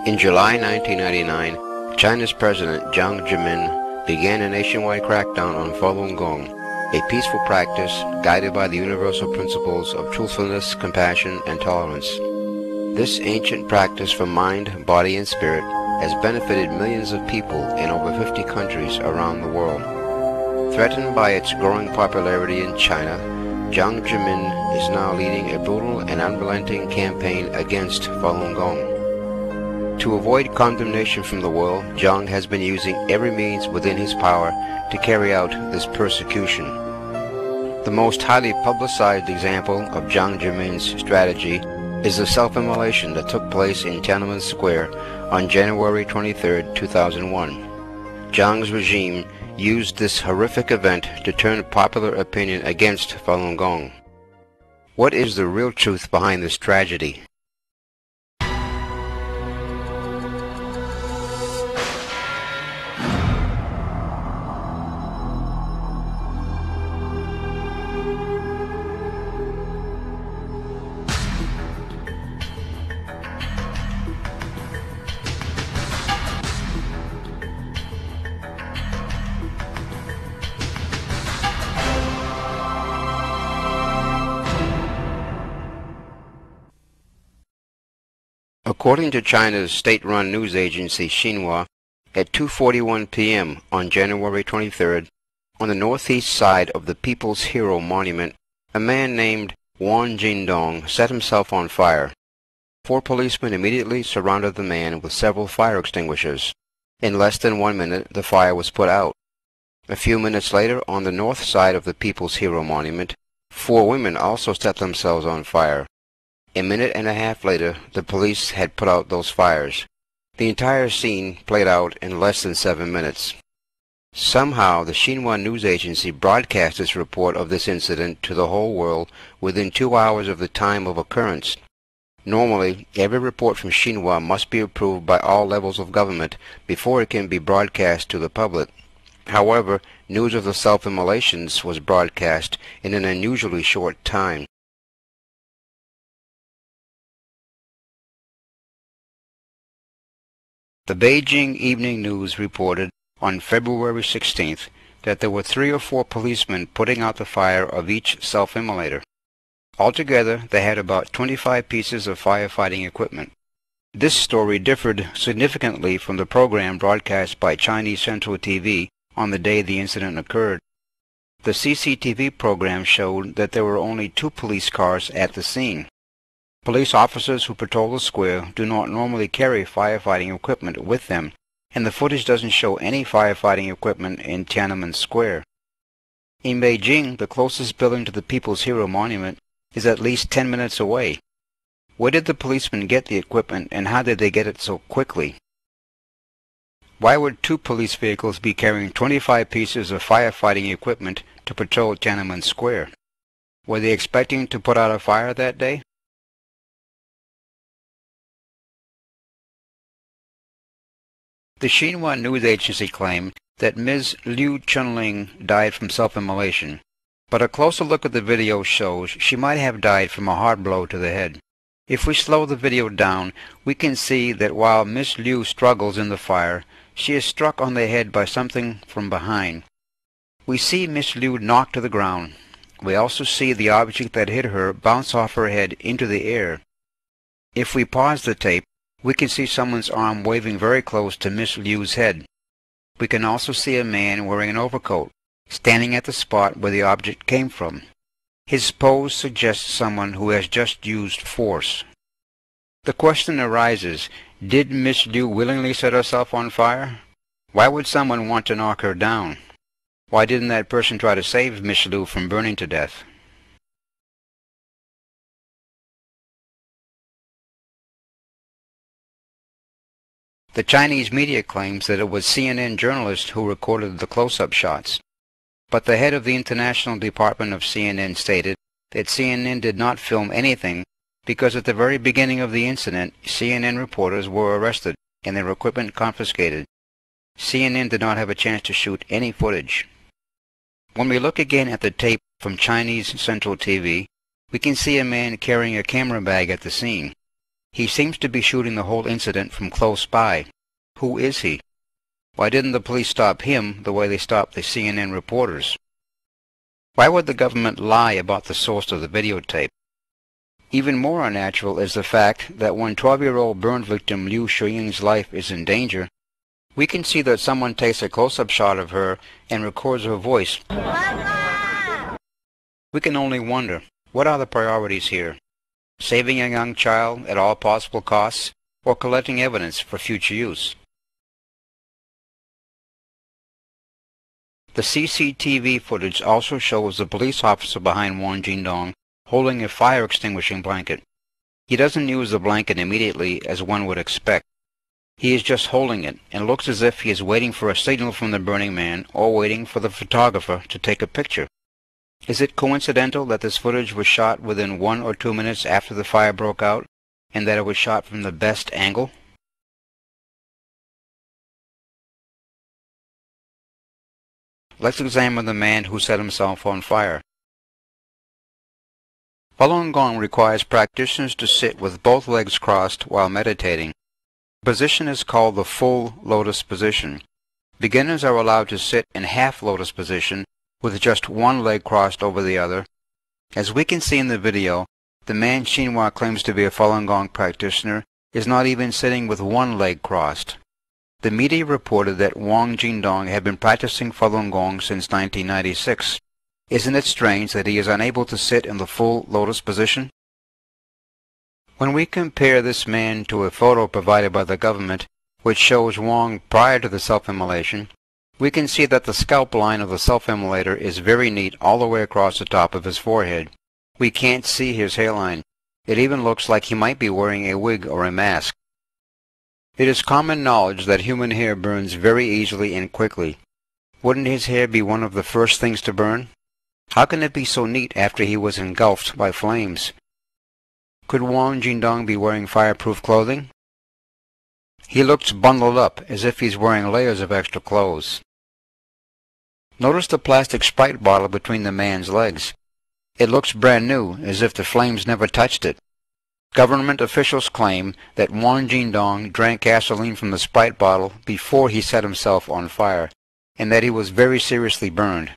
In July 1999, China's President Jiang Zemin began a nationwide crackdown on Falun Gong, a peaceful practice guided by the universal principles of truthfulness, compassion, and tolerance. This ancient practice for mind, body, and spirit has benefited millions of people in over 50 countries around the world. Threatened by its growing popularity in China, Jiang Zemin is now leading a brutal and unrelenting campaign against Falun Gong. To avoid condemnation from the world, Jiang has been using every means within his power to carry out this persecution. The most highly publicized example of Jiang Zemin's strategy is the self-immolation that took place in Tянънмън Square on January 23, 2001. Jiang's regime used this horrific event to turn popular opinion against Falun Gong. What is the real truth behind this tragedy? According to China's state-run news agency Xinhua, at 2:41 p.m. on January 23rd, on the northeast side of the People's Hero Monument, a man named Wang Jindong set himself on fire. 4 policemen immediately surrounded the man with several fire extinguishers. In less than 1 minute, the fire was put out. A few minutes later, on the north side of the People's Hero Monument, 4 women also set themselves on fire. A minute and a half later, the police had put out those fires. The entire scene played out in less than 7 minutes. Somehow, the Xinhua news agency broadcast its report of this incident to the whole world within 2 hours of the time of occurrence. Normally, every report from Xinhua must be approved by all levels of government before it can be broadcast to the public. However, news of the self-immolations was broadcast in an unusually short time. The Beijing Evening News reported on February 16th that there were 3 or 4 policemen putting out the fire of each self-immolator. Altogether, they had about 25 pieces of firefighting equipment. This story differed significantly from the program broadcast by Chinese Central TV on the day the incident occurred. The CCTV program showed that there were only 2 police cars at the scene. Police officers who patrol the square do not normally carry firefighting equipment with them, and the footage doesn't show any firefighting equipment in Tянънмън Square. In Beijing, the closest building to the People's Hero Monument is at least 10 minutes away. Where did the policemen get the equipment, and how did they get it so quickly? Why would 2 police vehicles be carrying 25 pieces of firefighting equipment to patrol Tянънмъn Square? Were they expecting to put out a fire that day? The Xinhua news agency claimed that Ms. Liu Chunling died from self-immolation, but a closer look at the video shows she might have died from a hard blow to the head. If we slow the video down, we can see that while Ms. Liu struggles in the fire, she is struck on the head by something from behind. We see Ms. Liu knocked to the ground. We also see the object that hit her bounce off her head into the air. If we pause the tape, we can see someone's arm waving very close to Miss Liu's head. We can also see a man wearing an overcoat, standing at the spot where the object came from. His pose suggests someone who has just used force. The question arises, did Miss Liu willingly set herself on fire? Why would someone want to knock her down? Why didn't that person try to save Miss Liu from burning to death? The Chinese media claims that it was CNN journalists who recorded the close-up shots. But the head of the international department of CNN stated that CNN did not film anything because at the very beginning of the incident, CNN reporters were arrested and their equipment confiscated. CNN did not have a chance to shoot any footage. When we look again at the tape from Chinese Central TV, we can see a man carrying a camera bag at the scene. He seems to be shooting the whole incident from close by. Who is he? Why didn't the police stop him the way they stopped the CNN reporters? Why would the government lie about the source of the videotape? Even more unnatural is the fact that when 12-year-old burn victim Liu Shuying's life is in danger, we can see that someone takes a close-up shot of her and records her voice. We can only wonder, what are the priorities here? Saving a young child at all possible costs, or collecting evidence for future use? The CCTV footage also shows the police officer behind Wang Jindong holding a fire extinguishing blanket. He doesn't use the blanket immediately as one would expect. He is just holding it and looks as if he is waiting for a signal from the burning man or waiting for the photographer to take a picture. Is it coincidental that this footage was shot within 1 or 2 minutes after the fire broke out, and that it was shot from the best angle? Let's examine the man who set himself on fire. Falun Gong requires practitioners to sit with both legs crossed while meditating. The position is called the full lotus position. Beginners are allowed to sit in half lotus position with just one leg crossed over the other. As we can see in the video, the man Xinhua claims to be a Falun Gong practitioner is not even sitting with one leg crossed. The media reported that Wang Jindong had been practicing Falun Gong since 1996. Isn't it strange that he is unable to sit in the full lotus position? When we compare this man to a photo provided by the government, which shows Wang prior to the self-immolation, we can see that the scalp line of the self-immolator is very neat all the way across the top of his forehead. We can't see his hairline. It even looks like he might be wearing a wig or a mask. It is common knowledge that human hair burns very easily and quickly. Wouldn't his hair be one of the first things to burn? How can it be so neat after he was engulfed by flames? Could Wang Jindong be wearing fireproof clothing? He looks bundled up as if he's wearing layers of extra clothes. Notice the plastic Sprite bottle between the man's legs. It looks brand new, as if the flames never touched it. Government officials claim that Wang Jindong drank gasoline from the Sprite bottle before he set himself on fire, and that he was very seriously burned.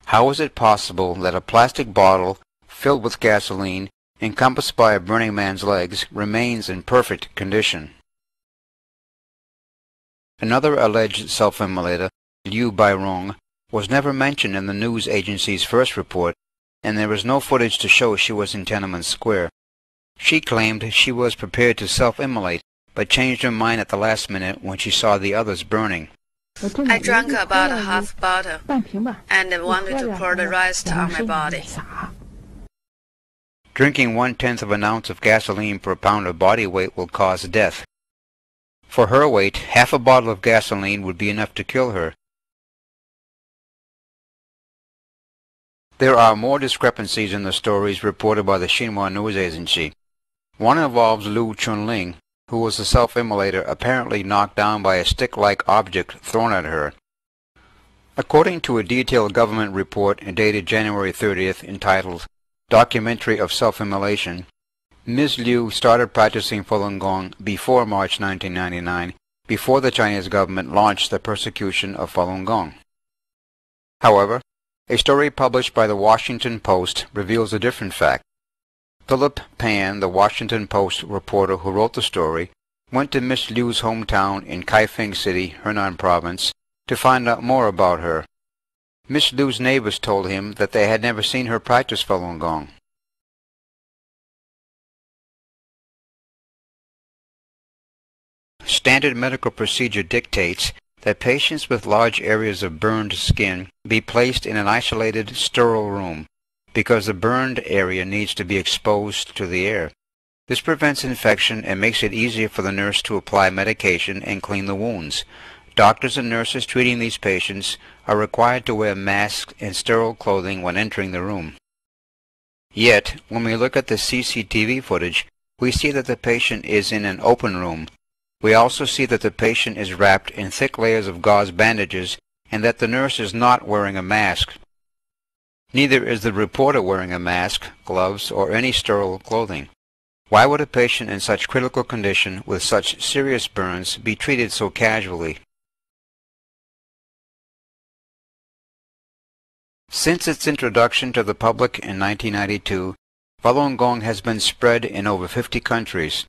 How is it possible that a plastic bottle filled with gasoline, encompassed by a burning man's legs, remains in perfect condition? Another alleged self-immolator, Liu Bairong, was never mentioned in the news agency's first report, and there is no footage to show she was in Tiananmmen Square. She claimed she was prepared to self-immolate, but changed her mind at the last minute when she saw the others burning. I drank about a half bottle and wanted to pour the rest on my body. Drinking 1/10 of an ounce of gasoline per pound of body weight will cause death. For her weight, half a bottle of gasoline would be enough to kill her. There are more discrepancies in the stories reported by the Xinhua news agency. One involves Lu Chunling, who was a self-immolator apparently knocked down by a stick-like object thrown at her. According to a detailed government report dated January 30th entitled Documentary of Self-Immolation, Ms. Liu started practicing Falun Gong before March 1999, before the Chinese government launched the persecution of Falun Gong. However, a story published by the Washington Post reveals a different fact. Philip Pan, the Washington Post reporter who wrote the story, went to Miss Liu's hometown in Kaifeng City, Henan Province, to find out more about her. Miss Liu's neighbors told him that they had never seen her practice Falun Gong. Standard medical procedure dictates that patients with large areas of burned skin be placed in an isolated, sterile room, because the burned area needs to be exposed to the air. This prevents infection and makes it easier for the nurse to apply medication and clean the wounds. Doctors and nurses treating these patients are required to wear masks and sterile clothing when entering the room. Yet, when we look at the CCTV footage, we see that the patient is in an open room. We also see that the patient is wrapped in thick layers of gauze bandages and that the nurse is not wearing a mask. Neither is the reporter wearing a mask, gloves, or any sterile clothing. Why would a patient in such critical condition with such serious burns be treated so casually? Since its introduction to the public in 1992, Falun Gong has been spread in over 50 countries.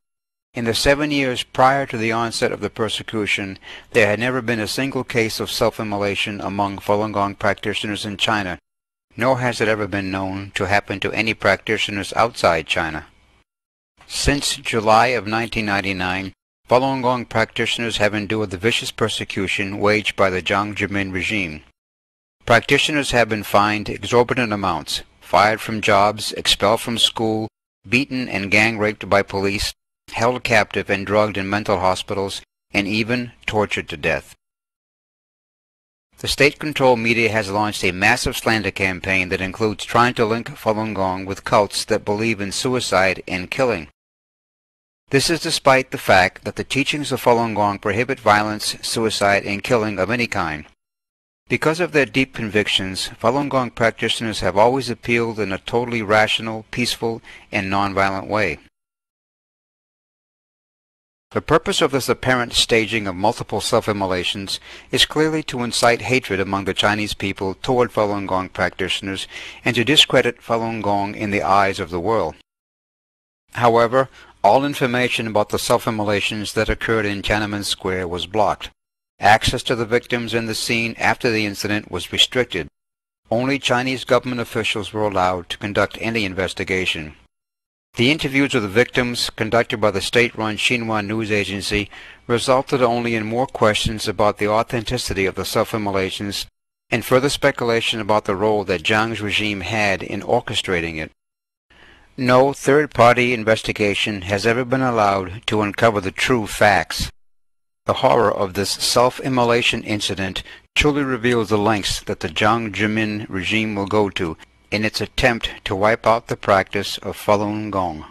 In the 7 years prior to the onset of the persecution, there had never been a single case of self-immolation among Falun Gong practitioners in China, nor has it ever been known to happen to any practitioners outside China. Since July of 1999, Falun Gong practitioners have endured the vicious persecution waged by the Jiang Zemin regime. Practitioners have been fined exorbitant amounts, fired from jobs, expelled from school, beaten and gang-raped by police, held captive and drugged in mental hospitals, and even tortured to death. The state-controlled media has launched a massive slander campaign that includes trying to link Falun Gong with cults that believe in suicide and killing. This is despite the fact that the teachings of Falun Gong prohibit violence, suicide, and killing of any kind. Because of their deep convictions, Falun Gong practitioners have always appealed in a totally rational, peaceful, and nonviolent way. The purpose of this apparent staging of multiple self-immolations is clearly to incite hatred among the Chinese people toward Falun Gong practitioners and to discredit Falun Gong in the eyes of the world. However, all information about the self-immolations that occurred in Tiananmmen Square was blocked. Access to the victims and the scene after the incident was restricted. Only Chinese government officials were allowed to conduct any investigation. The interviews of the victims, conducted by the state-run Xinhua news agency, resulted only in more questions about the authenticity of the self-immolations and further speculation about the role that Jiang's regime had in orchestrating it. No third-party investigation has ever been allowed to uncover the true facts. The horror of this self-immolation incident truly reveals the lengths that the Jiang Zemin regime will go to in its attempt to wipe out the practice of Falun Gong.